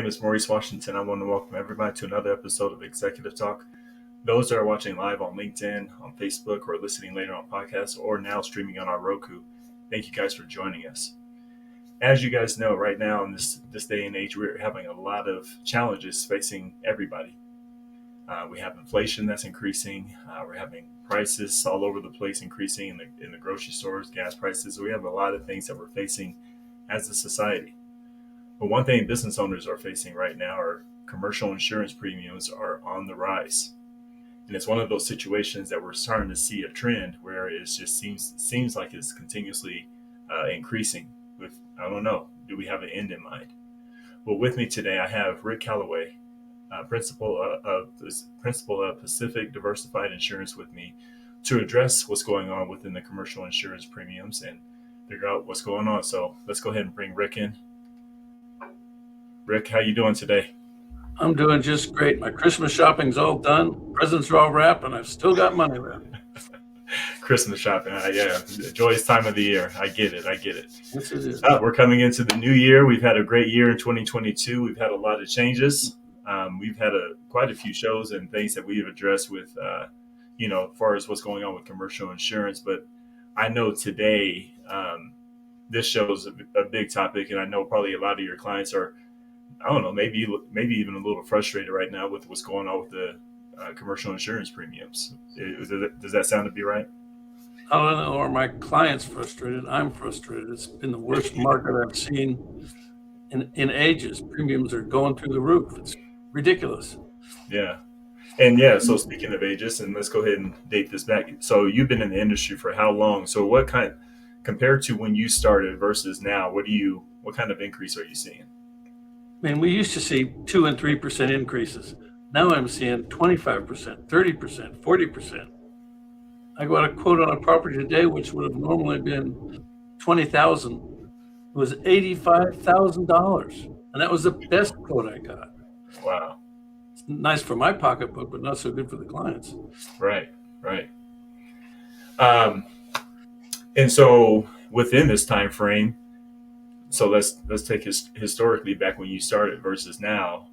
is Maurice Washington. I want to welcome everybody to another episode of Executive Talk. Those that are watching live on LinkedIn, on Facebook, or listening later on podcasts, or now streaming on our Roku, thank you guys for joining us. As you guys know, right now in this day and age, we're having a lot of challenges facing everybody. We have inflation that's increasing. We're having prices all over the place increasing in the grocery stores, gas prices. So we have a lot of things that we're facing as a society. But one thing business owners are facing right now are commercial insurance premiums are on the rise. And it's one of those situations that we're starting to see a trend where it just seems like it's continuously increasing. I don't know, do we have an end in mind? Well, with me today, I have Rick Calloway, principal of Pacific Diversified Insurance with me to address what's going on within the commercial insurance premiums and figure out what's going on. So let's go ahead and bring Rick in. Rick, how you doing today? I'm doing just great. My Christmas shopping's all done. Presents are all wrapped, and I've still got money left. Christmas shopping, yeah, joyous time of the year. I get it. Yes, it is. We're coming into the new year. We've had a great year in 2022. We've had a lot of changes. We've had quite a few shows and things that we've addressed with, as far as what's going on with commercial insurance. But I know today this show is a big topic, and I know probably a lot of your clients are, I don't know, maybe even a little frustrated right now with what's going on with the commercial insurance premiums. Does that sound to be right? I don't know, are my clients frustrated? I'm frustrated. It's been the worst market I've seen in ages. Premiums are going through the roof. It's ridiculous. Yeah. And yeah, so speaking of ages, and let's go ahead and date this back. So you've been in the industry for how long? So compared to when you started versus now, what kind of increase are you seeing? I mean, we used to see 2 and 3% increases. Now I'm seeing 25%, 30%, 40%. I got a quote on a property today, which would have normally been $20,000. It was $85,000, and that was the best quote I got. Wow. It's nice for my pocketbook, but not so good for the clients. Right. And so within this time frame, so let's take historically back when you started versus now.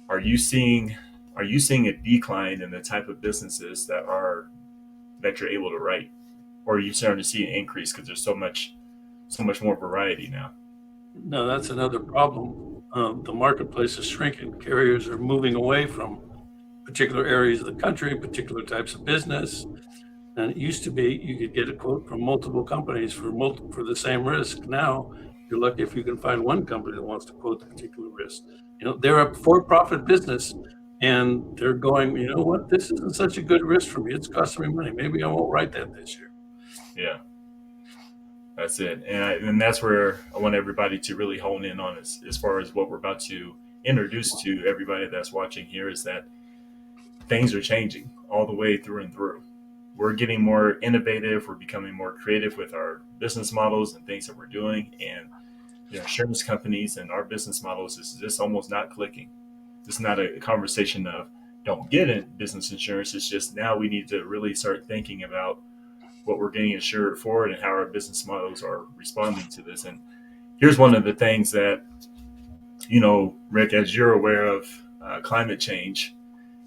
Are you seeing a decline in the type of businesses that you're able to write, or are you starting to see an increase because there's so much more variety now? No, that's another problem. The marketplace is shrinking. Carriers are moving away from particular areas of the country, particular types of business. And it used to be you could get a quote from multiple companies for the same risk. Now you're lucky if you can find one company that wants to quote the particular risk. They're a for-profit business, and they're going, you know what, this isn't such a good risk for me. It's costing me money. Maybe I won't write that this year. Yeah, that's it. And that's where I want everybody to really hone in on as far as what we're about to introduce to everybody that's watching here is that things are changing all the way through and through. We're getting more innovative. We're becoming more creative with our business models and things that we're doing. And the insurance companies and our business models is just almost not clicking. It's not a conversation of don't get in business insurance. It's just now we need to really start thinking about what we're getting insured for and how our business models are responding to this. And here's one of the things that, Rick, as you're aware of climate change,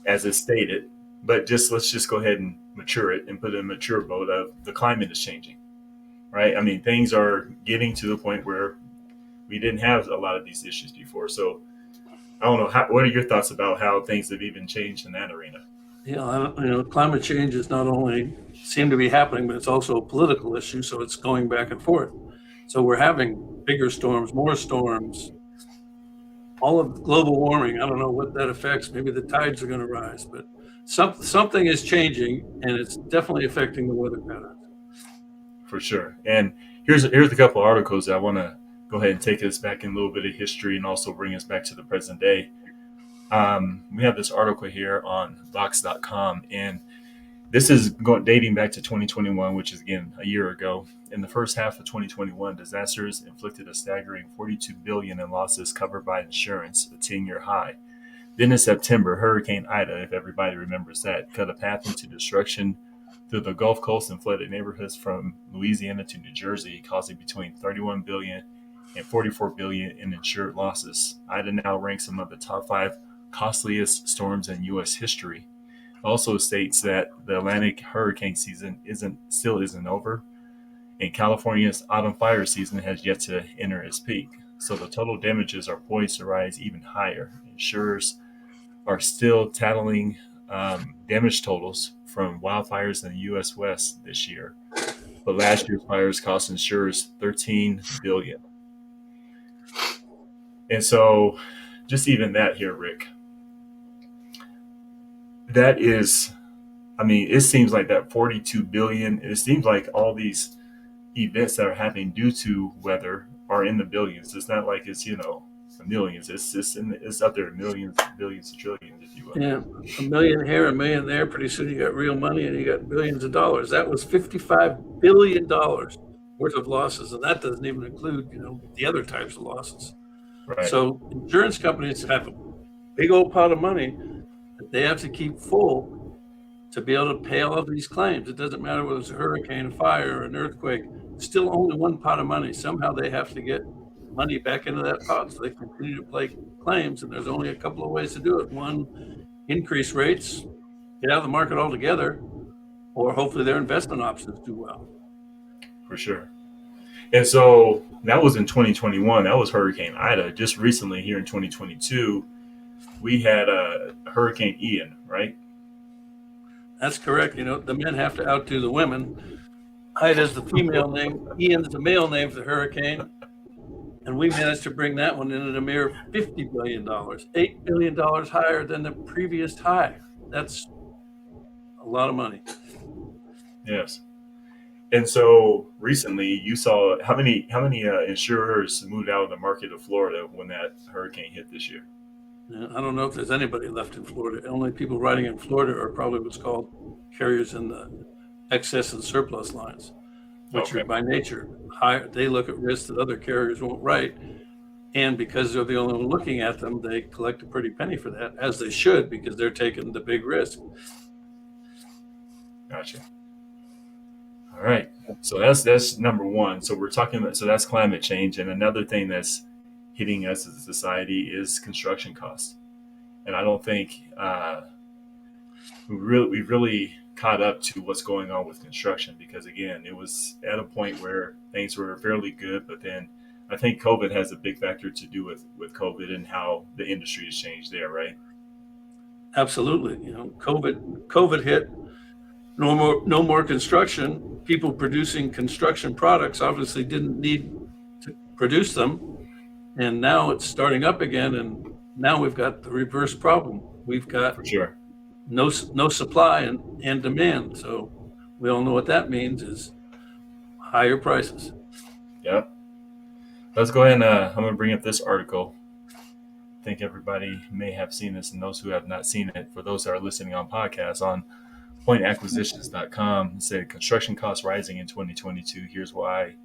as it's stated, but let's just go ahead and mature it and put it in a mature mode of the climate is changing, right? I mean, things are getting to the point where we didn't have a lot of these issues before. So I don't know, what are your thoughts about how things have even changed in that arena? Yeah, climate change is not only seem to be happening, but it's also a political issue. So it's going back and forth. So we're having bigger storms, more storms, all of global warming. I don't know what that affects. Maybe the tides are going to rise, but something is changing, and it's definitely affecting the weather patterns. For sure. And here's a couple of articles that I want to go ahead and take us back in a little bit of history and also bring us back to the present day. We have this article here on Vox.com, and this is dating back to 2021, which is, again, a year ago. In the first half of 2021, disasters inflicted a staggering $42 billion in losses covered by insurance, a 10-year high. Then in September, Hurricane Ida, if everybody remembers that, cut a path into destruction through the Gulf Coast and flooded neighborhoods from Louisiana to New Jersey, causing between $31 billion and 44 billion in insured losses. Ida now ranks among the top 5 costliest storms in U.S. history. Also states that the Atlantic hurricane season isn't over, and California's autumn fire season has yet to enter its peak. So the total damages are poised to rise even higher. Insurers are still tattling damage totals from wildfires in the U.S. West this year, but last year's fires cost insurers 13 billion. And so, just even that here, Rick, that is, I mean, it seems like that 42 billion. It seems like all these events that are happening due to weather are in the billions. It's not like it's millions. It's up there millions, billions, trillions, if you will. Yeah, a million here, a million there. Pretty soon you got real money and you got billions of dollars. That was $55 billion worth of losses, and that doesn't even include, the other types of losses. Right. So insurance companies have a big old pot of money that they have to keep full to be able to pay all of these claims. It doesn't matter whether it's a hurricane, a fire, or an earthquake. It's still only one pot of money. Somehow they have to get money back into that pot so they continue to pay claims, and there's only a couple of ways to do it. One, increase rates, get out of the market altogether, or hopefully their investment options do well. For sure. And so that was in 2021. That was Hurricane Ida. Just recently, here in 2022, we had Hurricane Ian, right? That's correct. The men have to outdo the women. Ida's the female name, Ian's the male name for the hurricane. And we managed to bring that one in at a mere $50 billion, $8 billion higher than the previous high. That's a lot of money. Yes. And so recently, you saw how many insurers moved out of the market of Florida when that hurricane hit this year? I don't know if there's anybody left in Florida. Only people writing in Florida are probably what's called carriers in the excess and surplus lines, which are by nature higher. They look at risks that other carriers won't write. And because they're the only one looking at them, they collect a pretty penny for that, as they should, because they're taking the big risk. Gotcha. All right. So that's number one. So we're talking about, so that's climate change. And another thing that's hitting us as a society is construction costs. And I don't think we've really caught up to what's going on with construction, because again, it was at a point where things were fairly good, but then I think COVID has a big factor to do with COVID and how the industry has changed there, right? Absolutely. COVID hit, no more construction. People producing construction products obviously didn't need to produce them. And now it's starting up again. And now we've got the reverse problem. We've got For sure. no supply and demand. So we all know what that means is higher prices. Yep. Let's go ahead and I'm going to bring up this article. I think everybody may have seen this, and those who have not seen it, for those that are listening on podcasts, on pointacquisitions.com, it said construction costs rising in 2022. Here's why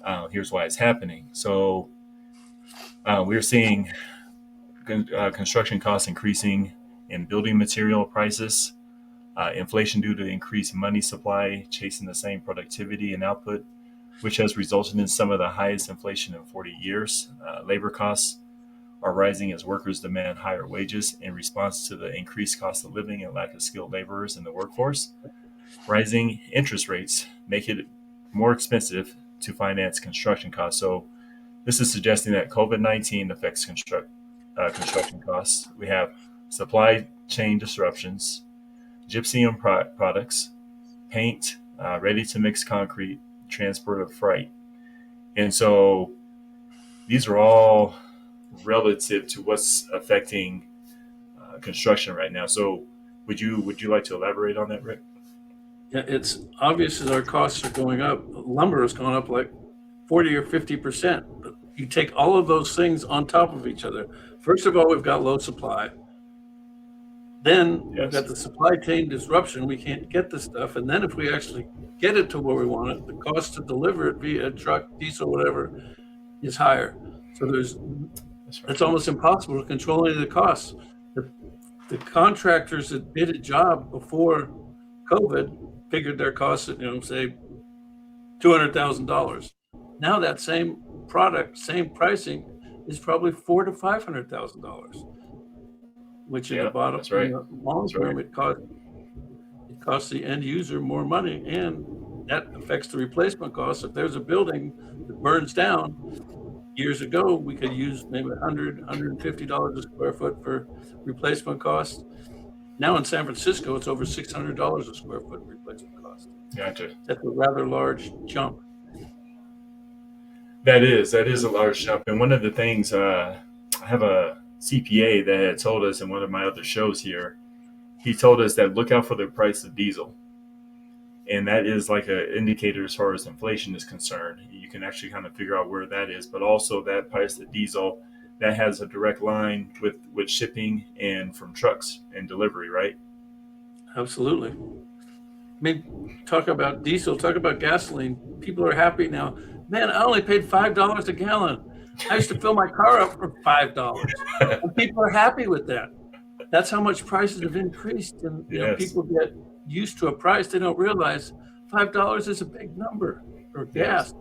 it's happening. So we're seeing construction costs increasing in building material prices, inflation due to increased money supply chasing the same productivity and output, which has resulted in some of the highest inflation in 40 years. Labor costs are rising as workers demand higher wages in response to the increased cost of living and lack of skilled laborers in the workforce. Rising interest rates make it more expensive to finance construction costs. So this is suggesting that COVID-19 affects construction costs. We have supply chain disruptions, gypsum products, paint, ready-to-mix concrete, transport of freight. And so these are all relative to what's affecting construction right now. So would you like to elaborate on that, Rick? Yeah, it's obvious as our costs are going up. Lumber has gone up like 40 or 50%. But you take all of those things on top of each other. First of all, we've got low supply. Then we've got the supply chain disruption. We can't get the stuff. And then if we actually get it to where we want it, the cost to deliver it via truck, diesel, whatever, is higher. So it's almost impossible to control any of the costs. The contractors that did a job before COVID figured their costs at, say, $200,000. Now that same product, same pricing, is probably $400,000 to $500,000, which in the Yeah, bottom, that's in right. the long That's right. term, it costs the end user more money, and that affects the replacement costs. If there's a building that burns down, years ago, we could use maybe $150 a square foot for replacement costs. Now in San Francisco, it's over $600 a square foot replacement cost. Gotcha. That's a rather large jump. That is a large jump. And one of the things, I have a CPA that had told us in one of my other shows here. He told us that look out for the price of diesel, and that is like an indicator as far as inflation is concerned. You can actually kind of figure out where that is, but also that price of diesel that has a direct line with shipping and from trucks and delivery, right? Absolutely. I mean, talk about diesel, talk about gasoline. People are happy now. Man, I only paid $5 a gallon. I used to fill my car up for $5. And people are happy with that. That's how much prices have increased. And Yes. people get used to a price. They don't realize $5 is a big number for Yes. gas.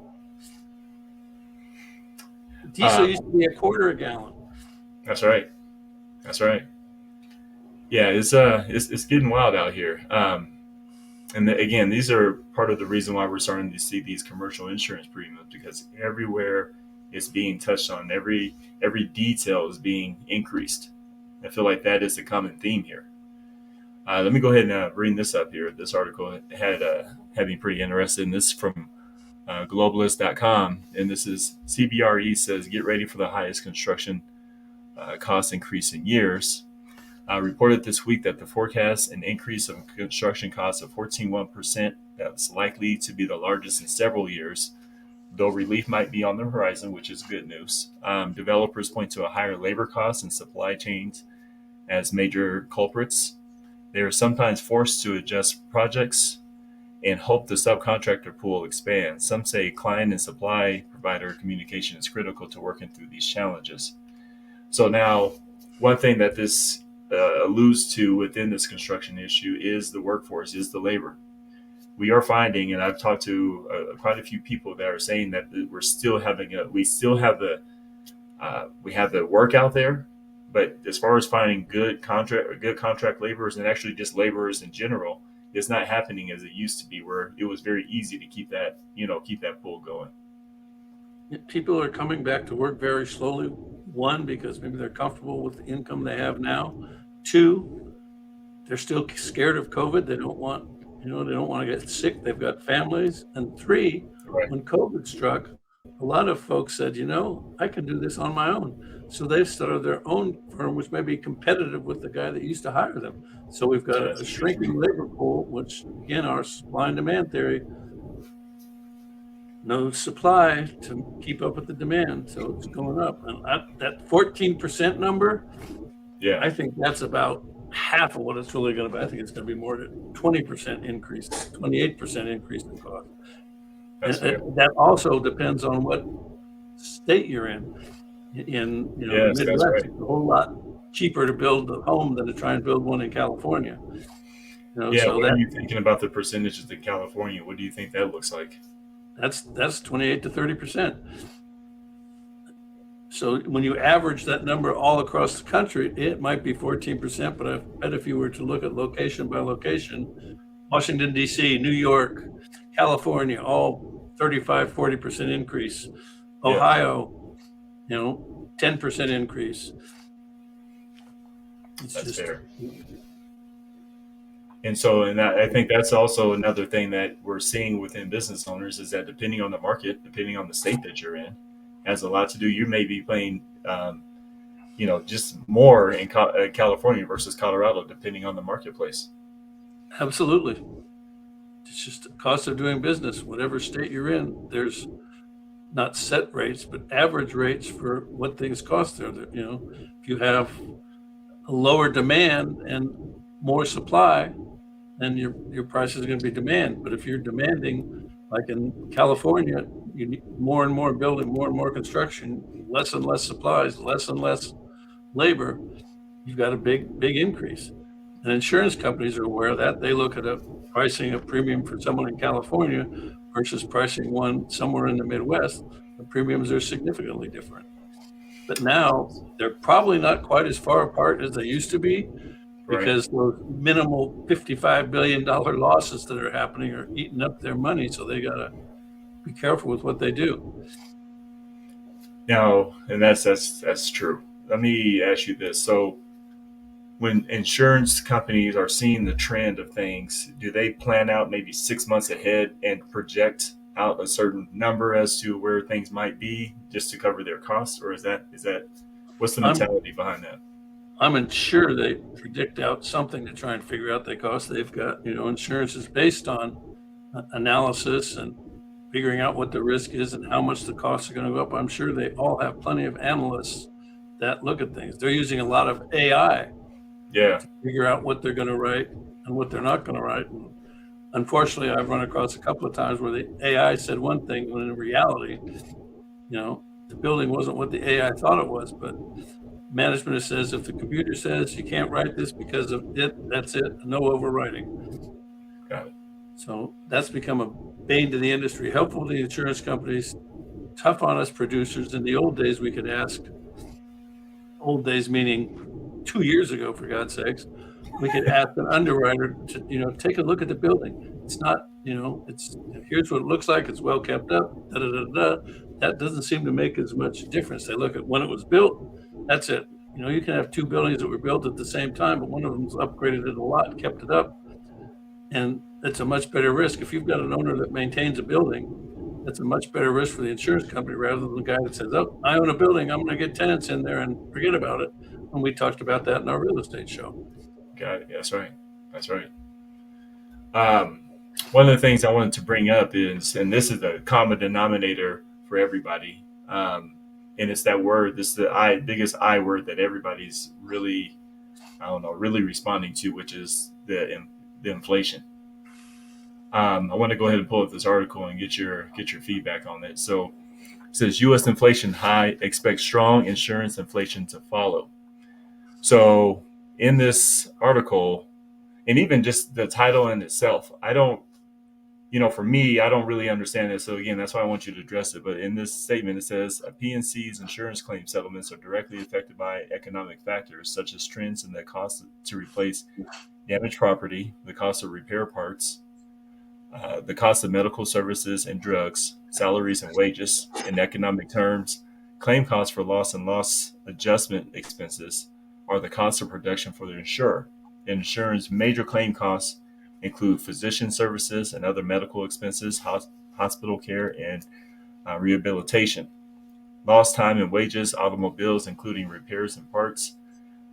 Diesel used to be $0.25 a gallon. That's right. That's right. Yeah, it's getting wild out here. And again, these are part of the reason why we're starting to see these commercial insurance premiums, because everywhere it's being touched on, every detail is being increased. I feel like that is the common theme here. Let me go ahead and bring this up here. This article had me pretty interested in this from globalist.com, and this is CBRE says get ready for the highest construction cost increase in years. Reported this week that the forecast an increase of construction costs of 14.1%. That's likely to be the largest in several years, though relief might be on the horizon, which is good news. Developers point to a higher labor cost and supply chains as major culprits. They are sometimes forced to adjust projects and hope the subcontractor pool expands. Some say client and supply provider communication is critical to working through these challenges. So now, one thing that this alludes to within this construction issue is the workforce, is the labor. We are finding, and I've talked to quite a few people that are saying that we have the work out there, but as far as finding good contract laborers and actually just laborers in general, it's not happening as it used to be, where it was very easy to keep that pool going. People are coming back to work very slowly. One, because maybe they're comfortable with the income they have now. Two, they're still scared of COVID. They don't want to get sick. They've got families. And three, Right. when COVID struck, a lot of folks said, I can do this on my own. So they've started their own firm, which may be competitive with the guy that used to hire them. So we've got a shrinking labor pool, which again, our supply and demand theory, no supply to keep up with the demand. So it's going up. And that 14% number, Yeah. I think that's about half of what it's really going to be. I think it's going to be more than 20% increase, 28% increase in cost. That's fair. That also depends on what state you're in. In Yes, the that's Midwest, right. it's a whole lot cheaper to build a home than to try and build one in California. Yeah. So What are you thinking about the percentages in California? What do you think that looks like? that's 28 to 30%. So when you average that number all across the country, it might be 14%, but I bet if you were to look at location by location, Washington, D.C., New York, California, all 35, 40% increase. Ohio, 10% increase. That's fair. And I think that's also another thing that we're seeing within business owners is that depending on the market, depending on the state that you're in, has a lot to do. You may be paying, just more in California versus Colorado, depending on the marketplace. Absolutely. It's just the cost of doing business. Whatever state you're in, there's not set rates, but average rates for what things cost there. If you have a lower demand and more supply, then your price is going to be demand. But if you're demanding, like in California, you need more and more building, more and more construction, less and less supplies, less and less labor, you've got a big increase. And insurance companies are aware of that. They look at pricing a premium for someone in California versus pricing one somewhere in the Midwest. The the premiums are significantly different. But now they're probably not quite as far apart as they used to be, Right. because those minimal $55 billion losses that are happening are eating up their money. So they got to be careful with what they do. Now, and that's true. Let me ask you this. So when insurance companies are seeing the trend of things, do they plan out maybe 6 months ahead and project out a certain number as to where things might be just to cover their costs? Or is that what's the I'm mentality behind that? I'm sure they predict out something to try and figure out the cost. They've got, insurance is based on analysis and figuring out what the risk is and how much the costs are going to go up. I'm sure they all have plenty of analysts that look at things. They're using a lot of AI Yeah. to figure out what they're going to write and what they're not going to write. And unfortunately, I've run across a couple of times where the AI said one thing when in reality, the building wasn't what the AI thought it was. But management says if the computer says you can't write this because of it, that's it. No overwriting. Got it. So that's become a bane to the industry, helpful to the insurance companies, tough on us producers. In the old days, we could ask, old days meaning 2 years ago, for God's sakes, we could ask an underwriter to, take a look at the building. It's not, it's here's what it looks like. It's well kept up. Da, da, da, da. That doesn't seem to make as much difference. They look at when it was built. That's it. You can have two buildings that were built at the same time, but one of them's upgraded it a lot, kept it up. And it's a much better risk. If you've got an owner that maintains a building, that's a much better risk for the insurance company rather than the guy that says, oh, I own a building, I'm going to get tenants in there and forget about it. And we talked about that in our real estate show. Got it. That's right. That's right. Um, One of the things I wanted to bring up is, and this is the common denominator for everybody, and it's that word. This is the biggest I word that everybody's really, I don't know, really responding to, which is the inflation. I want to go ahead and pull up this article and get your feedback on it. So it says U.S. inflation high, expect strong insurance inflation to follow. So in this article, and even just the title in itself, I don't, for me, I don't really understand it. So again, that's why I want you to address it. But in this statement, it says PNC's insurance claim settlements are directly affected by economic factors such as trends in the cost to replace damaged property, the cost of repair parts, the cost of medical services and drugs, salaries and wages. In economic terms, claim costs for loss and loss adjustment expenses are the cost of production for the insurer. Insurance major claim costs include physician services and other medical expenses, hospital care, and rehabilitation. Lost time and wages, automobiles, including repairs and parts,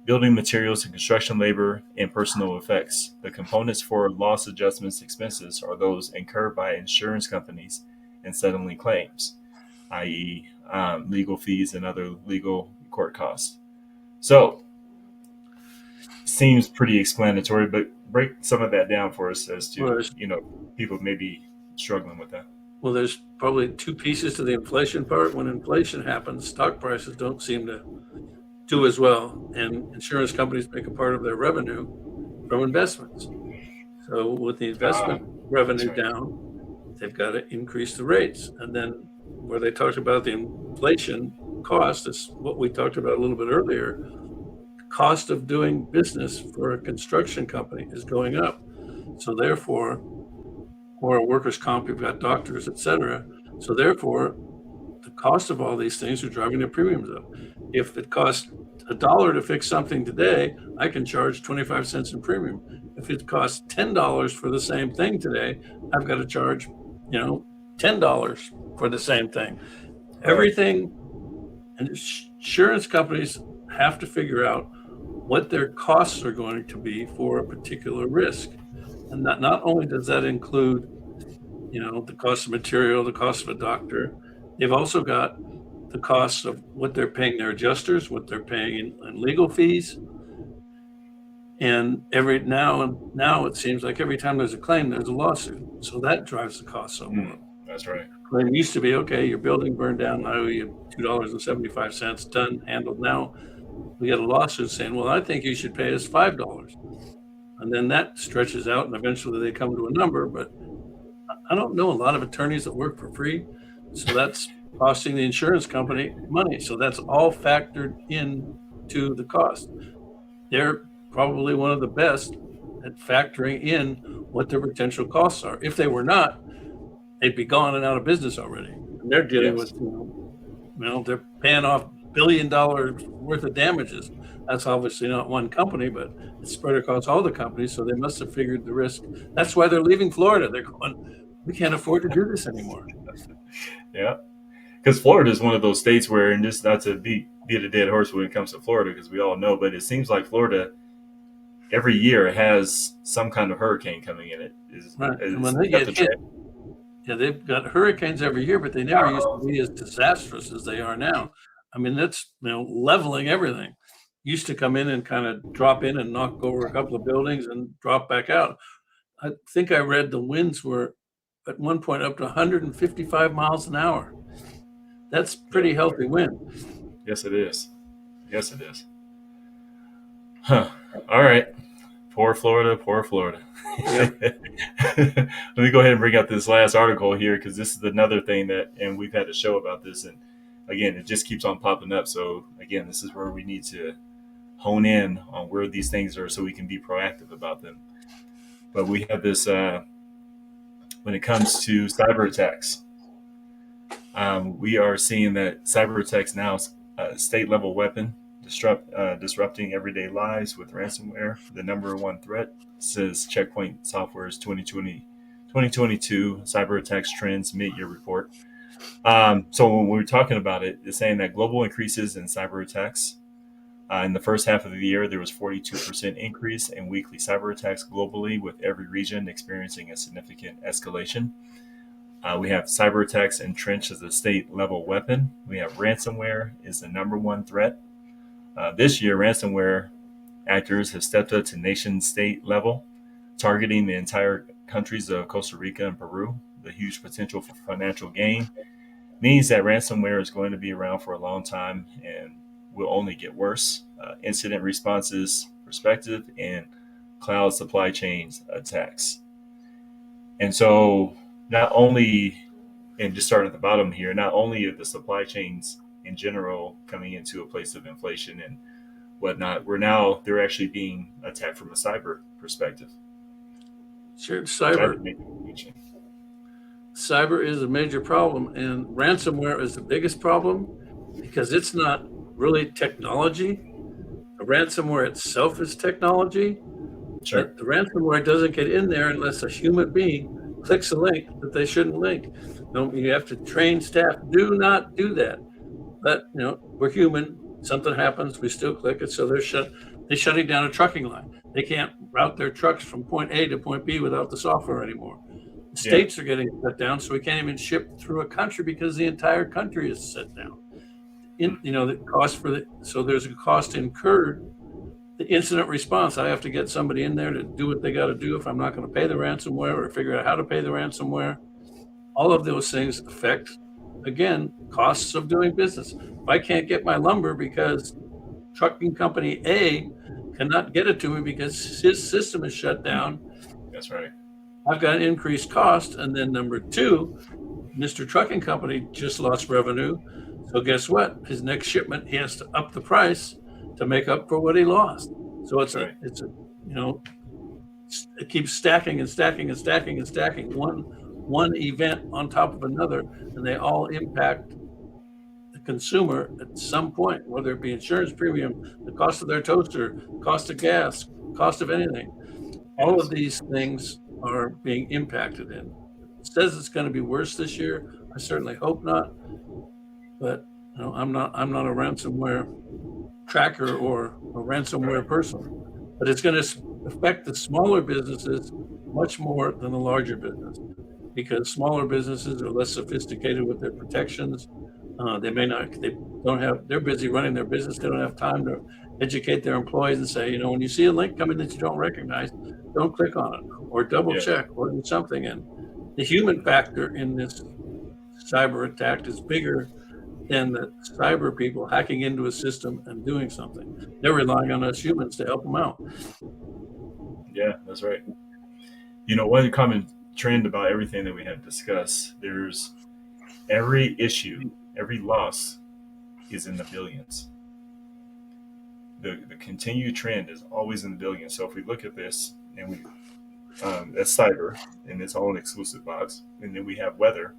building materials and construction labor, and personal effects. The components for loss adjustments expenses are those incurred by insurance companies in settling claims, i.e., legal fees and other legal court costs. So, seems pretty explanatory, but break some of that down for us as Well, to, people may be struggling with that. well, there's probably two pieces to the inflation part. When inflation happens, stock prices don't seem to do as well, and insurance companies make a part of their revenue from investments. So with the investment revenue right. down, they've got to increase the rates. And then where they talked about the inflation cost is what we talked about a little bit earlier. Cost of doing business for a construction company is going up. So therefore, or a workers' comp, you've got doctors, et cetera. So therefore, the cost of all these things are driving their premiums up. If it costs $1 to fix something today, I can charge 25 cents in premium. If it costs $10 for the same thing today, I've got to charge, $10 for the same thing. Everything, and insurance companies have to figure out what their costs are going to be for a particular risk. And not only does that include, the cost of material, the cost of a doctor, they've also got the costs of what they're paying their adjusters, what they're paying in legal fees. And now it seems like every time there's a claim, there's a lawsuit. So that drives the cost up more. That's right. Claim used to be, okay, your building burned down, I owe you $2.75, done, handled. Now we get a lawsuit saying, well, I think you should pay us $5. And then that stretches out and eventually they come to a number. But I don't know a lot of attorneys that work for free. So that's costing the insurance company money. So that's all factored into the cost. They're probably one of the best at factoring in what their potential costs are. If they were not, they'd be gone and out of business already. And they're dealing Yes. with, they're paying off $1 billion worth of damages. That's obviously not one company, but it's spread across all the companies. So they must have figured the risk. That's why they're leaving Florida. They're going, we can't afford to do this anymore. Yeah. Because Florida is one of those states where, and just not to beat a dead horse when it comes to Florida, because we all know, but it seems like Florida every year has some kind of hurricane coming in it. Right. And Is when they that get the hit, trend? yeah, they've got hurricanes every year, but they never used to be as disastrous as they are now. I mean, that's, leveling everything. Used to come in and kind of drop in and knock over a couple of buildings and drop back out. I think I read the winds were at one point up to 155 miles an hour. That's Yeah. pretty healthy wind. Yes, it is. Yes, it is. Huh. All right. Poor Florida. Poor Florida. Yep. Let me go ahead and bring up this last article here because this is another thing that, and we've had a show about this, and again, it just keeps on popping up. So again, this is where we need to hone in on where these things are so we can be proactive about them. But we have this when it comes to cyber attacks. We are seeing that cyber attacks now is a state level weapon, disrupting everyday lives with ransomware. The number one threat, says Checkpoint Software's 2022 cyber attacks trends mid-year report. So when we're talking about it, it's saying that global increases in cyber attacks. In the first half of the year, there was 42% increase in weekly cyber attacks globally, with every region experiencing a significant escalation. We have cyber attacks entrenched as a state level weapon. We have ransomware is the number one threat. This year, ransomware actors have stepped up to nation state level, targeting the entire countries of Costa Rica and Peru. The huge potential for financial gain means that ransomware is going to be around for a long time and will only get worse. Incident responses, perspective, and cloud supply chains attacks. And so, not only, and just starting at the bottom here, not only are the supply chains in general coming into a place of inflation and whatnot, they're actually being attacked from a cyber perspective, Sure, which I cyber didn't make a mention. cyber is a major problem, and ransomware is the biggest problem because it's not really technology. The ransomware itself is technology, Sure. but the ransomware doesn't get in there unless a human being clicks a link that they shouldn't link. You have to train staff. Do not do that. But we're human. Something happens, we still click it. So they're shutting down a trucking line. They can't route their trucks from point A to point B without the software anymore. The Yeah. states are getting shut down, so we can't even ship through a country because the entire country is shut down. The cost so there's a cost incurred. The incident response, I have to get somebody in there to do what they got to do if I'm not going to pay the ransomware or figure out how to pay the ransomware. All of those things affect, again, costs of doing business. If I can't get my lumber because trucking company A cannot get it to me because his system is shut down, That's right. I've got an increased cost. And then number two, Mr. Trucking Company just lost revenue. So guess what? His next shipment, he has to up the price to make up for what he lost. So That's right. it keeps stacking and stacking and stacking and stacking, one event on top of another, and they all impact the consumer at some point, whether it be insurance premium, the cost of their toaster, cost of gas, cost of anything. All Yes. of these things are being impacted in. It says it's going to be worse this year. I certainly hope not, but I'm not a ransomware tracker or a ransomware Right. person. But it's going to affect the smaller businesses much more than the larger business, because smaller businesses are less sophisticated with their protections. They're busy running their business. They don't have time to educate their employees and say, when you see a link coming that you don't recognize, don't click on it or double Yeah. check or do something. And the human factor in this cyber attack is bigger than the cyber people hacking into a system and doing something. They're relying on us humans to help them out. Yeah. That's right. One common trend about everything that we have discussed, there's every issue. every loss is in the billions. The continued trend is always in the billions. So if we look at this and we that's cyber in its own exclusive box, and then we have weather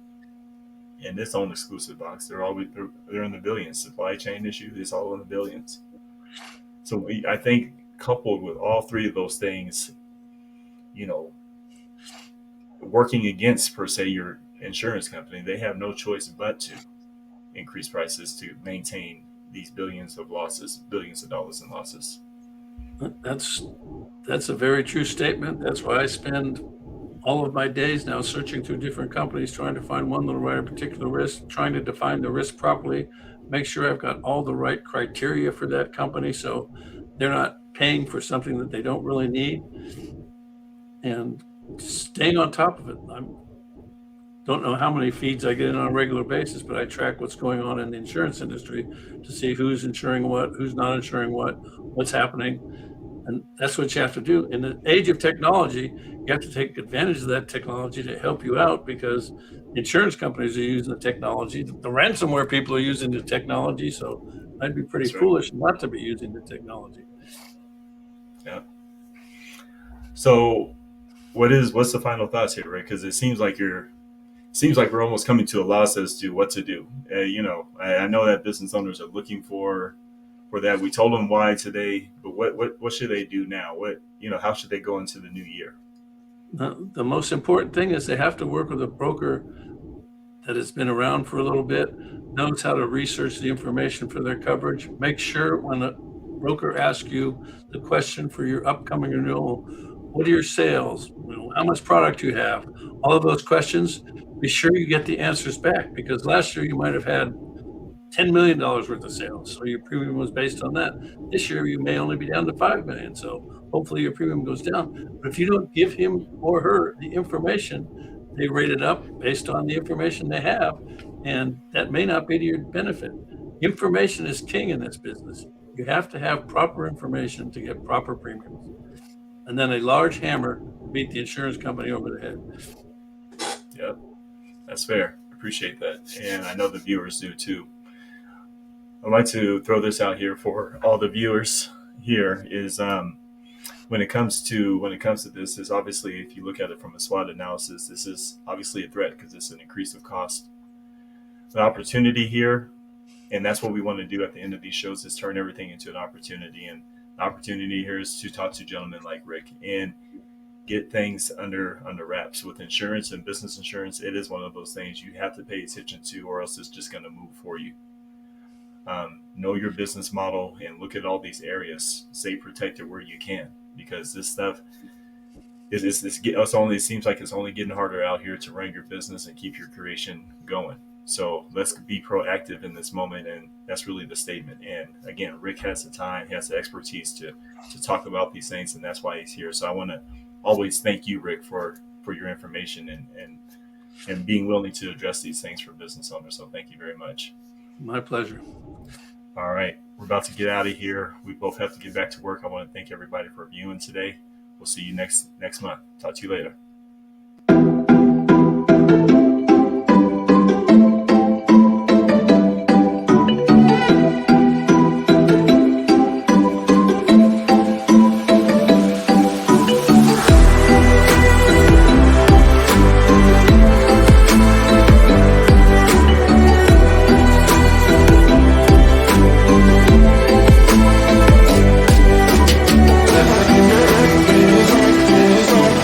in its own exclusive box. They're in the billions. Supply chain issue is all in the billions. So I think coupled with all three of those things, you know, working against per se your insurance company, they have no choice but to increase prices to maintain these billions of losses, billions of dollars in losses. That's a very true statement. That's why I spend all of my days now searching through different companies, trying to find one that'll write a particular risk, trying to define the risk properly, make sure I've got all the right criteria for that company so they're not paying for something that they don't really need, and staying on top of it. I don't know how many feeds I get in on a regular basis, but I track what's going on in the insurance industry to see who's insuring what, who's not insuring what, what's happening. And that's what you have to do. In the age of technology, you have to take advantage of that technology to help you out, because insurance companies are using the technology. The ransomware people are using the technology. So I'd be pretty foolish not to be using the technology. Yeah. So what's the final thoughts here, Rick? Because it seems like we're almost coming to a loss as to what to do. I know that business owners are looking for that. We told them why today, but what should they do now? How should they go into the new year? The most important thing is they have to work with a broker that has been around for a little bit, knows how to research the information for their coverage. Make sure when a broker asks you the question for your upcoming renewal, what are your sales? How much product you have? All of those questions, be sure you get the answers back, because last year you might have had $10 million worth of sales. So your premium was based on that. This year you may only be down to 5 million. So hopefully your premium goes down. But if you don't give him or her the information, they rate it up based on the information they have, and that may not be to your benefit. Information is king in this business. You have to have proper information to get proper premiums, and then a large hammer to beat the insurance company over the head. Yep, that's fair. Appreciate that, and I know the viewers do too. I'd like to throw this out here for all the viewers. Here is when it comes to this is obviously, if you look at it from a SWOT analysis, this is obviously a threat because it's an increase of cost. The opportunity here, and that's what we want to do at the end of these shows, is turn everything into an opportunity. And the opportunity here is to talk to gentlemen like Rick and get things under wraps. With insurance and business insurance, it is one of those things you have to pay attention to, or else it's just going to move for you. Know your business model and look at all these areas. Stay protected where you can, because this stuff it seems like it's only getting harder out here to run your business and keep your creation going. So let's be proactive in this moment, and that's really the statement. And again, Rick has the time, he has the expertise to talk about these things, and that's why he's here. So I want to always thank you, Rick, for your information and being willing to address these things for business owners. So thank you very much. My pleasure. All right, we're about to get out of here. We both have to get back to work. I want to thank everybody for viewing today. We'll see you next month. Talk to you later.